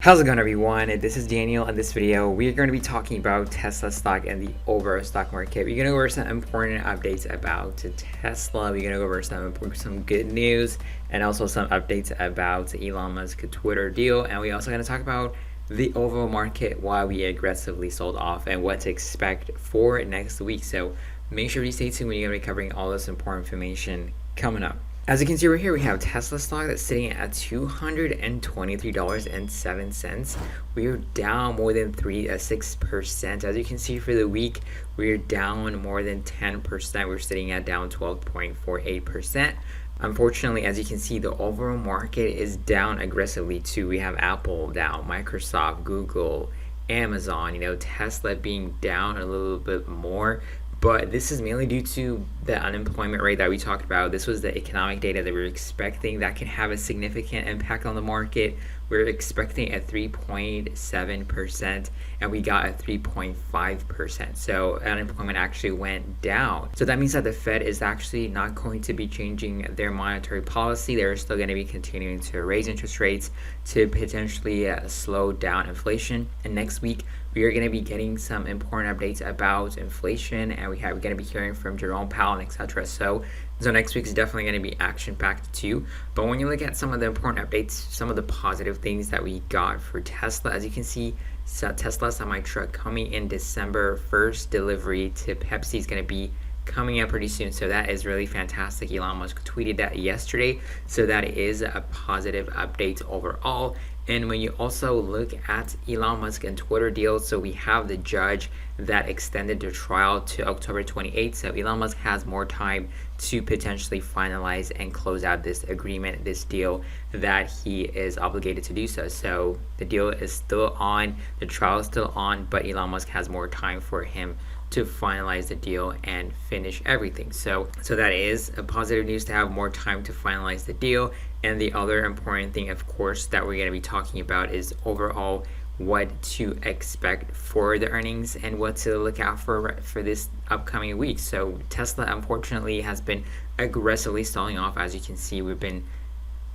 How's it going, everyone? This is Daniel. In this video, we're going to be talking about Tesla stock and the overall stock market. We're going to go over some important updates about Tesla. We're going to go over some good news and also some updates about Elon Musk Twitter deal. And we're also going to talk about the overall market, why we aggressively sold off, and what to expect for next week. So make sure you stay tuned when you're going to be covering all this important information coming up. As you can see right here, we have Tesla stock that's sitting at $223.07. We are down more than 6%. As you can see for the week, we're down more than 10%. We're sitting at down 12.48%. Unfortunately, as you can see, the overall market is down aggressively too. We have Apple down, Microsoft, Google, Amazon, Tesla being down a little bit more. But this is mainly due to the unemployment rate that we talked about. This was the economic data that we were expecting that can have a significant impact on the market. We're expecting a 3.7% and we got a 3.5%. So unemployment actually went down. So that means that the Fed is actually not going to be changing their monetary policy. They're still going to be continuing to raise interest rates to potentially slow down inflation. And next week, we are going to be getting some important updates about inflation, and we're going to be hearing from Jerome Powell and etc. So next week is definitely going to be action-packed too. But when you look at some of the important updates, some of the positive things that we got for Tesla, as you can see, Tesla semi-truck coming in December 1st. Delivery to Pepsi is going to be coming up pretty soon, so that is really fantastic. Elon Musk tweeted that yesterday, so that is a positive update overall. And when you also look at Elon Musk and Twitter deals, so we have the judge that extended the trial to October 28th. So Elon Musk has more time to potentially finalize and close out this agreement, this deal that he is obligated to do so. So the deal is still on, the trial is still on, but Elon Musk has more time for him to finalize the deal and finish everything. So that is a positive news to have more time to finalize the deal. And the other important thing, of course, that we're going to be talking about is overall what to expect for the earnings and what to look out for this upcoming week. So Tesla, unfortunately, has been aggressively stalling off. As you can see,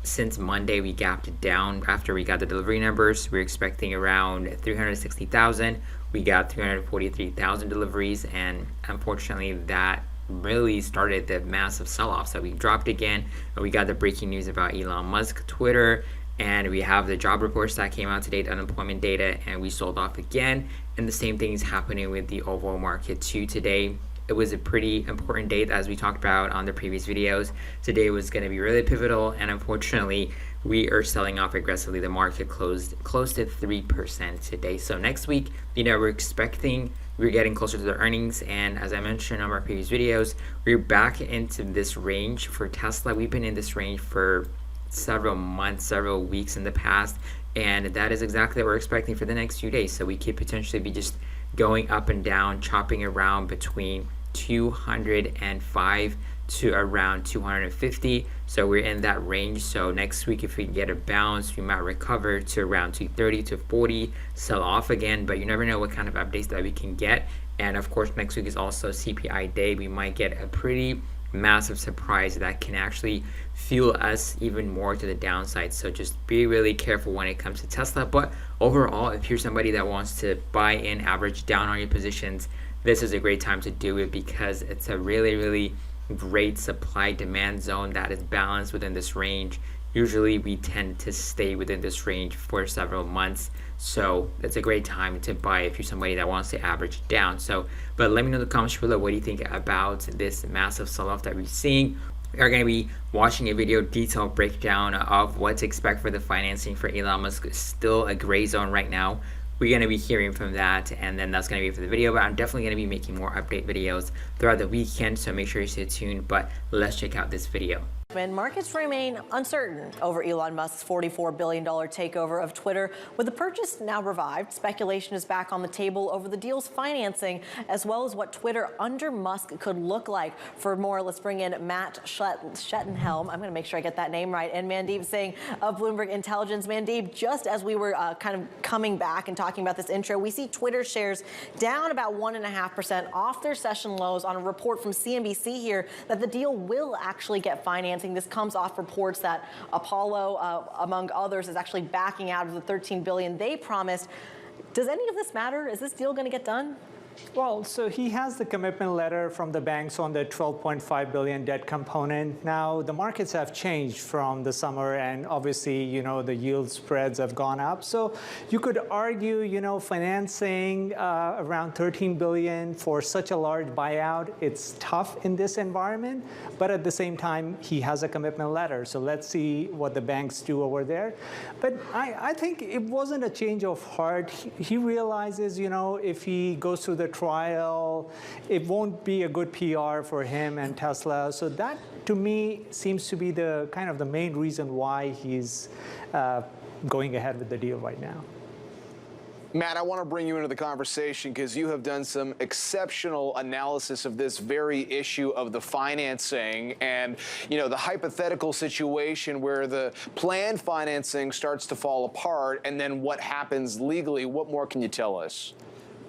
since Monday, we gapped down after we got the delivery numbers. We're expecting around 360,000. We got 343,000 deliveries, and unfortunately, that really started the massive sell-off. So we dropped again, and we got the breaking news about Elon Musk Twitter, and we have the job reports that came out today, the unemployment data, and we sold off again. And the same thing is happening with the overall market too today. It was a pretty important date, as we talked about on the previous videos. Today was going to be really pivotal, and unfortunately, we are selling off aggressively. The market closed close to 3% today. So next week, we're getting closer to the earnings, and as I mentioned on our previous videos, we're back into this range for Tesla. We've been in this range for several months, several weeks in the past, and that is exactly what we're expecting for the next few days. So we could potentially be just going up and down, chopping around between 205 to around 250. So we're in that range. So next week, if we get a bounce, we might recover to around 230 to 40, sell off again, but you never know what kind of updates that we can get. And of course, next week is also CPI day. We might get a pretty massive surprise that can actually fuel us even more to the downside. So just be really careful when it comes to Tesla. But overall, if you're somebody that wants to buy in, average down on your positions, this is a great time to do it because it's a really, really great supply demand zone that is balanced within this range. Usually we tend to stay within this range for several months, so it's a great time to buy if you're somebody that wants to average down. But let me know in the comments below, what do you think about this massive sell-off that we're seeing. We are going to be watching a video detailed breakdown of what to expect for the financing for Elon Musk. It's still a gray zone right now. We're going to be hearing from that, and then that's going to be it for the video. But I'm definitely going to be making more update videos throughout the weekend, so make sure you stay tuned. But let's check out this video. Markets remain uncertain over Elon Musk's $44 billion takeover of Twitter. With the purchase now revived, speculation is back on the table over the deal's financing, as well as what Twitter under Musk could look like. For more, let's bring in Matt Schettenhelm. I'm going to make sure I get that name right. And Mandeep Singh of Bloomberg Intelligence. Mandeep, just as we were kind of coming back and talking about this intro, we see Twitter shares down about 1.5% off their session lows on a report from CNBC here that the deal will actually get financed financing. This comes off reports that Apollo, among others, is actually backing out of the $13 billion they promised. Does any of this matter? Is this deal going to get done? Well, so he has the commitment letter from the banks on the $12.5 billion debt component. Now, the markets have changed from the summer, and obviously, the yield spreads have gone up. So you could argue, financing around $13 billion for such a large buyout, it's tough in this environment. But at the same time, he has a commitment letter. So let's see what the banks do over there. But I think it wasn't a change of heart. He realizes, if he goes through the trial, it won't be a good PR for him and Tesla. So that, to me, seems to be the kind of the main reason why he's going ahead with the deal right now. Matt, I want to bring you into the conversation because you have done some exceptional analysis of this very issue of the financing and, the hypothetical situation where the planned financing starts to fall apart and then what happens legally. What more can you tell us?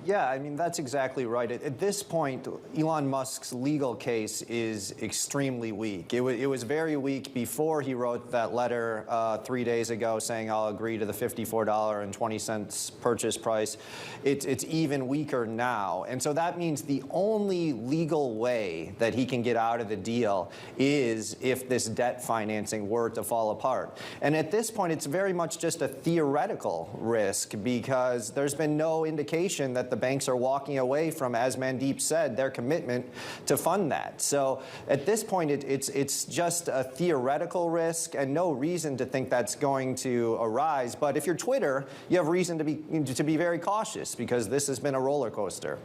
Yeah, I mean, that's exactly right. At this point, Elon Musk's legal case is extremely weak. It was very weak before he wrote that letter 3 days ago saying, I'll agree to the $54.20 purchase price. It's even weaker now. And so that means the only legal way that he can get out of the deal is if this debt financing were to fall apart. And at this point, it's very much just a theoretical risk because there's been no indication that the banks are walking away from, as Mandeep said, their commitment to fund that. So at this point, it's just a theoretical risk and no reason to think that's going to arise. But if you're Twitter, you have reason to be very cautious because this has been a roller coaster.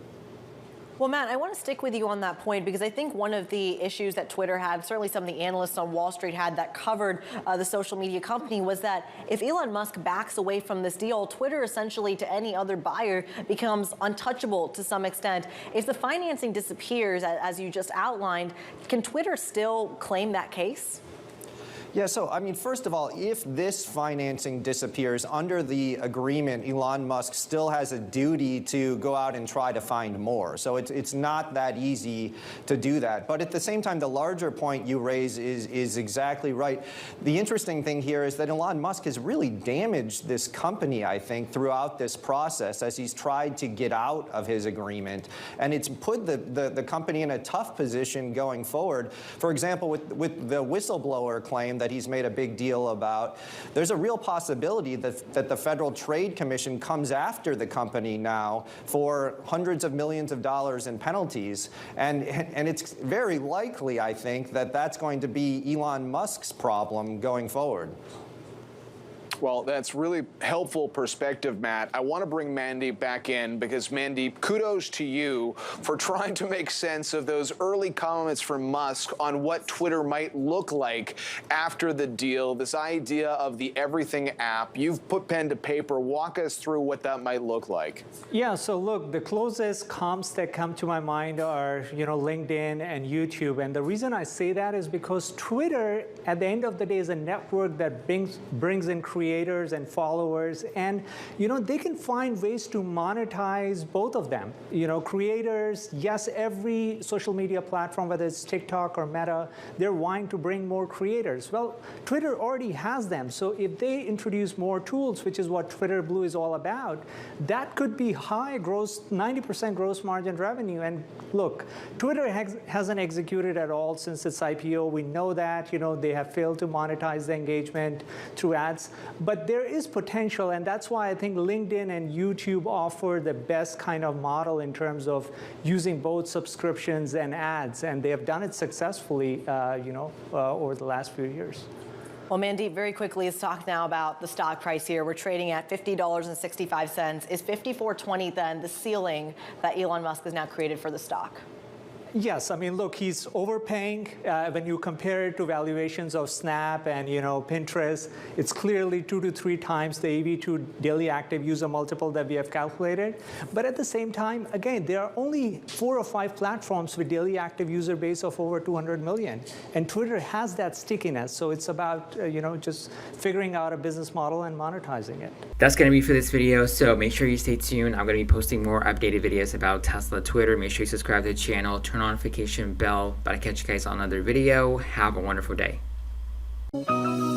Well, Matt, I want to stick with you on that point because I think one of the issues that Twitter had, certainly some of the analysts on Wall Street had that covered the social media company, was that if Elon Musk backs away from this deal, Twitter essentially to any other buyer becomes untouchable to some extent. If the financing disappears, as you just outlined, can Twitter still claim that case? Yeah, so, I mean, first of all, if this financing disappears under the agreement, Elon Musk still has a duty to go out and try to find more. So it's not that easy to do that. But at the same time, the larger point you raise is exactly right. The interesting thing here is that Elon Musk has really damaged this company, I think, throughout this process as he's tried to get out of his agreement. And it's put the company in a tough position going forward. For example, with the whistleblower claim that he's made a big deal about, there's a real possibility that the Federal Trade Commission comes after the company now for hundreds of millions of dollars in penalties. And it's very likely, I think, that that's going to be Elon Musk's problem going forward. Well, that's really helpful perspective, Matt. I want to bring Mandeep back in because, Mandeep, kudos to you for trying to make sense of those early comments from Musk on what Twitter might look like after the deal, this idea of the everything app. You've put pen to paper. Walk us through what that might look like. Yeah, so look, the closest comps that come to my mind are, LinkedIn and YouTube. And the reason I say that is because Twitter, at the end of the day, is a network that brings in creators and followers, and they can find ways to monetize both of them. Creators, yes, every social media platform, whether it's TikTok or Meta, they're wanting to bring more creators. Well, Twitter already has them, so if they introduce more tools, which is what Twitter Blue is all about, that could be high gross, 90% gross margin revenue. And look, Twitter hasn't executed at all since its IPO. We know that. They have failed to monetize the engagement through ads. But there is potential, and that's why I think LinkedIn and YouTube offer the best kind of model in terms of using both subscriptions and ads, and they have done it successfully, over the last few years. Well, Mandeep, very quickly, let's talk now about the stock price here. We're trading at $50.65. Is $54.20 then the ceiling that Elon Musk has now created for the stock? Yes, I mean, look, he's overpaying. When you compare it to valuations of Snap and Pinterest, it's clearly 2 to 3 times the EV to daily active user multiple that we have calculated. But at the same time, again, there are only 4 or 5 platforms with daily active user base of over 200 million, and Twitter has that stickiness. So it's about just figuring out a business model and monetizing it. That's going to be for this video, so make sure you stay tuned. I'm going to be posting more updated videos about Tesla Twitter. Make sure you subscribe to the channel, turn on notification bell. But I catch you guys on another video. Have a wonderful day. you.